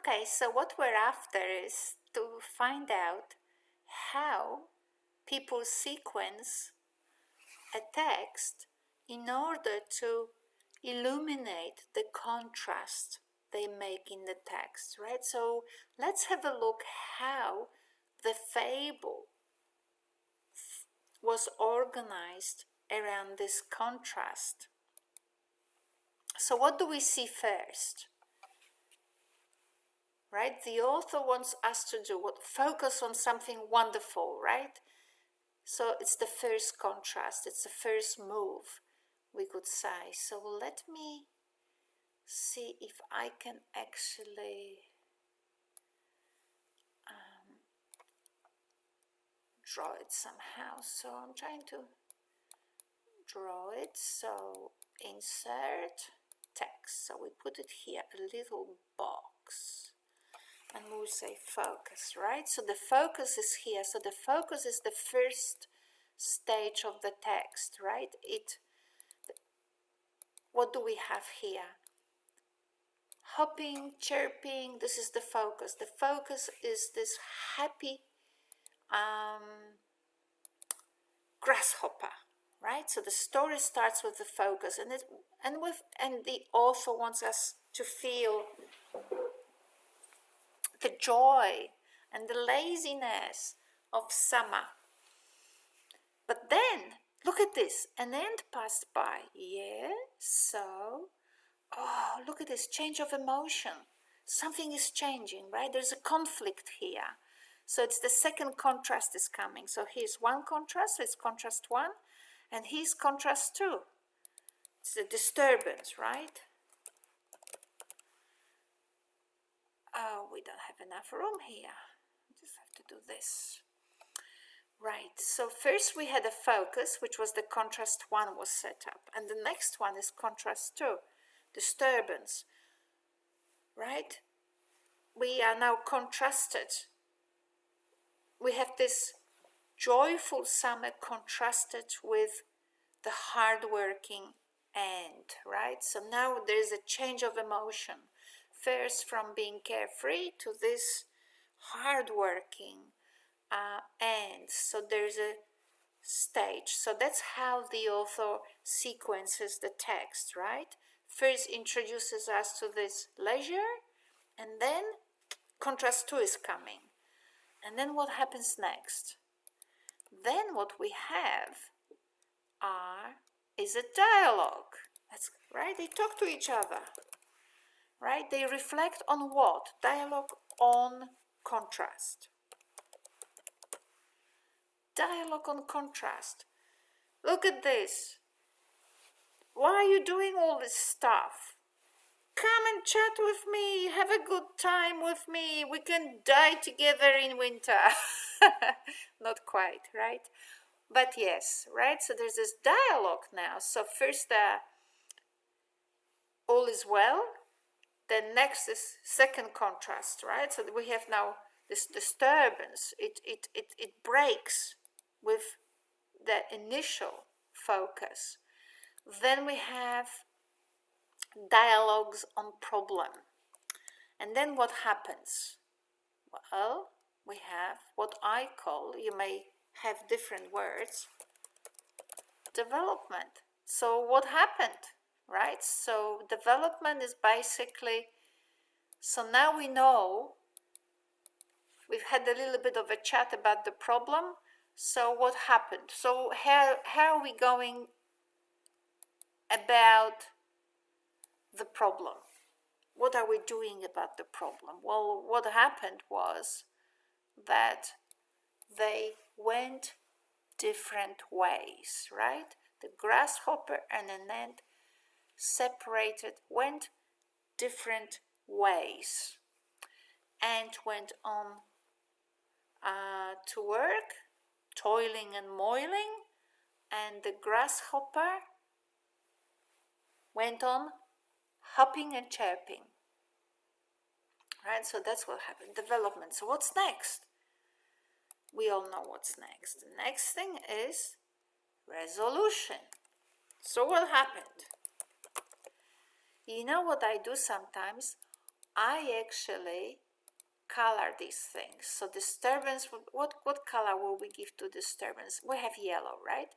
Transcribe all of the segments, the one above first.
Okay, so what we're after is to find out how people sequence a text in order to illuminate the contrast they make in the text, right? So let's have a look how the fable was organized around this contrast. So what do we see first? Right? The author wants us to do what? Focus on something wonderful, right? So it's the first contrast, it's the first move, we could say. So let me see if I can actually draw it somehow. So I'm trying to draw it. So insert text. So we put it here, a little box. And we'll say focus, right? So the focus is here. So the focus is the first stage of the text, right? What do we have here? Hopping, chirping, this is the focus. The focus is this happy grasshopper, right? So the story starts with the focus, and the author wants us to feel the joy and the laziness of summer. But then, look at this, an end passed by. Yeah, so, oh, look at this, change of emotion. Something is changing, right? There's a conflict here. So it's the second contrast is coming. So here's one contrast, so it's contrast one, and here's contrast two. It's a disturbance, right? Oh, we don't have enough room here. I just have to do this. Right, so first we had a focus, which was the contrast one was set up, and the next one is contrast two, disturbance, right? We are now contrasted. We have this joyful summer contrasted with the hardworking end, right? So now there's a change of emotion, first from being carefree to this hardworking end. So there's a stage. So that's how the author sequences the text, right? First introduces us to this leisure, and then contrast two is coming. And then what happens next? Then what we have is a dialogue. That's right, they talk to each other. Right? They reflect on what? Dialogue on contrast. Dialogue on contrast. Look at this. Why are you doing all this stuff? Come and chat with me. Have a good time with me. We can die together in winter. Not quite, right? But yes, right? So there's this dialogue now. So first, all is well. Then next is second contrast, right? So we have now this disturbance. It breaks with the initial focus. Then we have dialogues on problem. And then what happens? Well, we have what I call, you may have different words, development. So what happened, right? So development is basically, so now we know, we've had a little bit of a chat about the problem. So what happened? So how are we going about the problem? What are we doing about the problem? Well, what happened was that they went different ways, right? The grasshopper and an ant separated, went different ways. Ant went on to work, toiling and moiling, and the grasshopper went on hopping and chirping. Right, so that's what happened, development. So what's next? We all know what's next. The next thing is resolution. So what happened? You know what I do sometimes? I actually color these things. So disturbance, what color will we give to disturbance? We have yellow, right?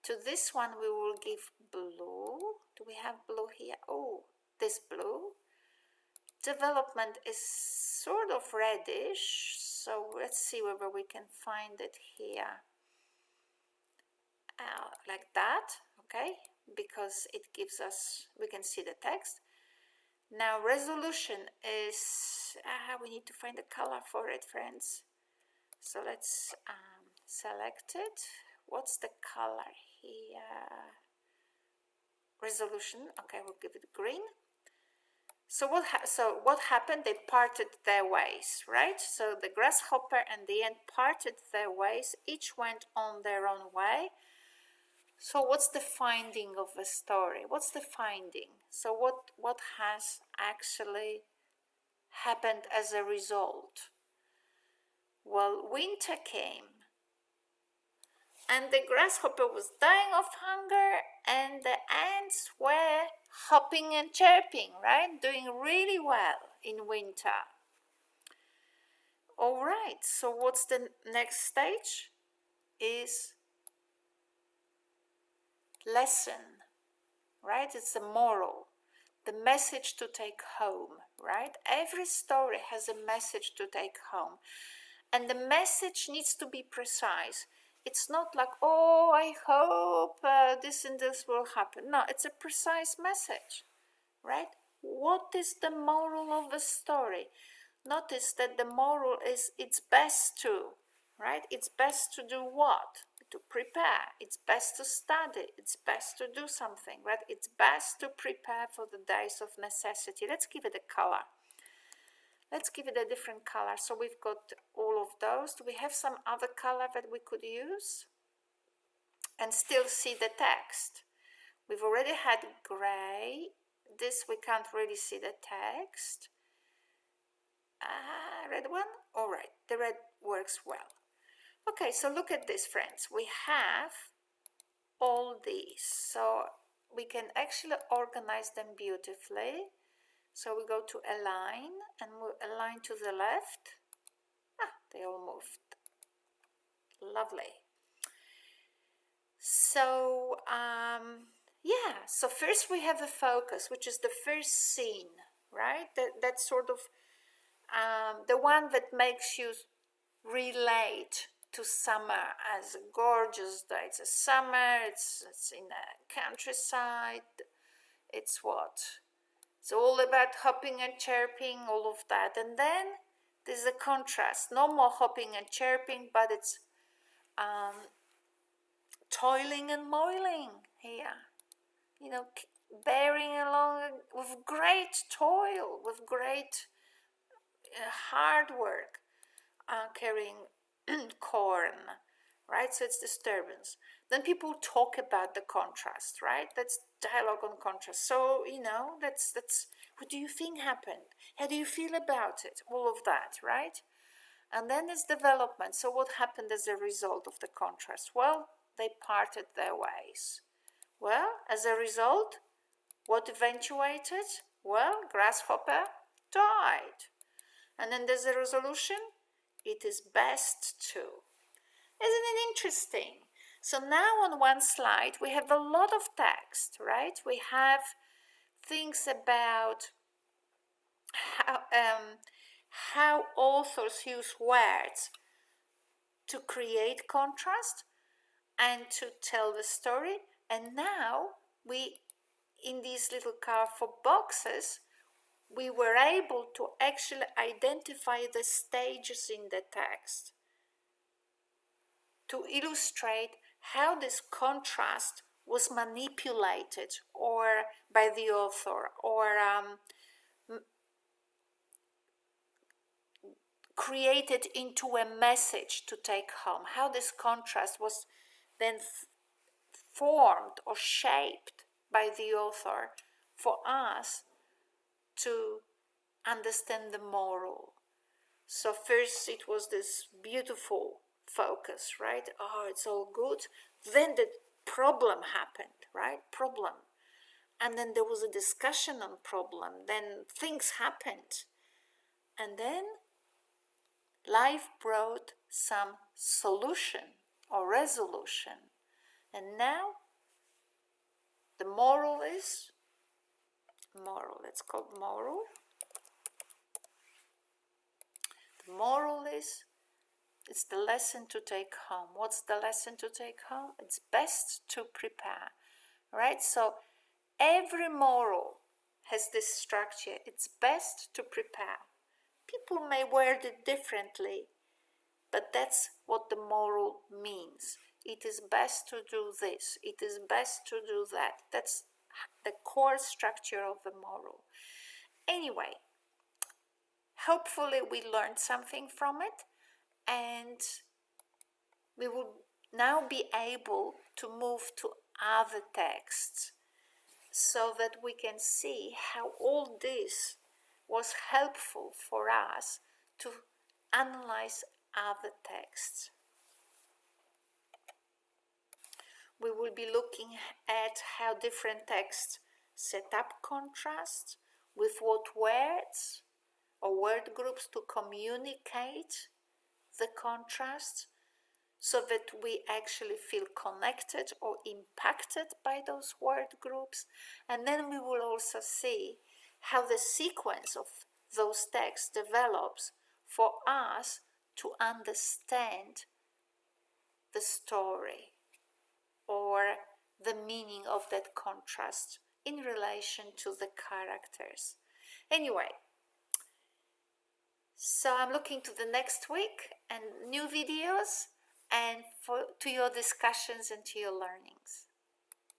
To this one we will give blue. Do we have blue here? Oh, this blue. Development is sort of reddish, so let's see whether we can find it here. Like that, okay, because it gives us, we can see the text. Now resolution is, we need to find a color for it, friends. So let's select it. What's the color here? Resolution, okay, we'll give it green. So what happened? They parted their ways, right? So the grasshopper and the ant parted their ways. Each went on their own way. So what's the finding of the story? What's the finding? So what has actually happened as a result? Well, winter came and the grasshopper was dying of hunger and the ants were hopping and chirping, right? Doing really well in winter. All right, so what's the next stage? Is lesson, right? It's the moral, the message to take home, right? Every story has a message to take home, and the message needs to be precise. It's not like, oh, I hope this and this will happen. No, it's a precise message, right? What is the moral of the story? Notice that the moral is it's best to, right? It's best to do what? To prepare. It's best to study. It's best to do something, right? It's best to prepare for the days of necessity. Let's give it a color. Let's give it a different color. So we've got all of those. Do we have some other color that we could use and still see the text? We've already had gray. This we can't really see the text. Red one? All right, the red works well. Okay, so look at this, friends. We have all these, so we can actually organize them beautifully. So we go to align and we'll align to the left. They all moved. Lovely. So yeah, so first we have a focus, which is the first scene, right? That's sort of the one that makes you relate to summer as a gorgeous day. It's a summer, it's in a countryside, it's what? It's all about hopping and chirping, all of that. And then there's a contrast, no more hopping and chirping, but it's toiling and moiling here, you know, bearing along with great toil, with great hard work, carrying corn, right? So it's disturbance. Then people talk about the contrast, right? That's dialogue on contrast. So, you know, that's what do you think happened? How do you feel about it? All of that, right? And then there's development. So what happened as a result of the contrast? Well, they parted their ways. Well, as a result, what eventuated? Well, grasshopper died. And then there's a resolution. It is best to. Isn't it interesting? So now on one slide, we have a lot of text, right? We have things about how authors use words to create contrast and to tell the story. And now we, in these little colorful boxes, we were able to actually identify the stages in the text to illustrate how this contrast was manipulated or by the author or created into a message to take home, how this contrast was then formed or shaped by the author for us to understand the moral. So first it was this beautiful focus, right? Oh, it's all good. Then the problem happened, right? Problem. and then there was a discussion on problem, then things happened, and then life brought some solution or resolution. And now the moral is moral. Let's call it moral. The moral is it's the lesson to take home. What's the lesson to take home? It's best to prepare, right? So every moral has this structure. It's best to prepare. People may word it differently, but that's what the moral means. It is best to do this. It is best to do that. That's the core structure of the moral. Anyway, hopefully we learned something from it, and we will now be able to move to other texts so that we can see how all this was helpful for us to analyze other texts. We will be looking at how different texts set up contrast, with what words or word groups to communicate the contrast, so that we actually feel connected or impacted by those word groups. And then we will also see how the sequence of those texts develops for us to understand the story or the meaning of that contrast in relation to the characters. Anyway, so I'm looking to the next week and new videos and to your discussions and to your learnings.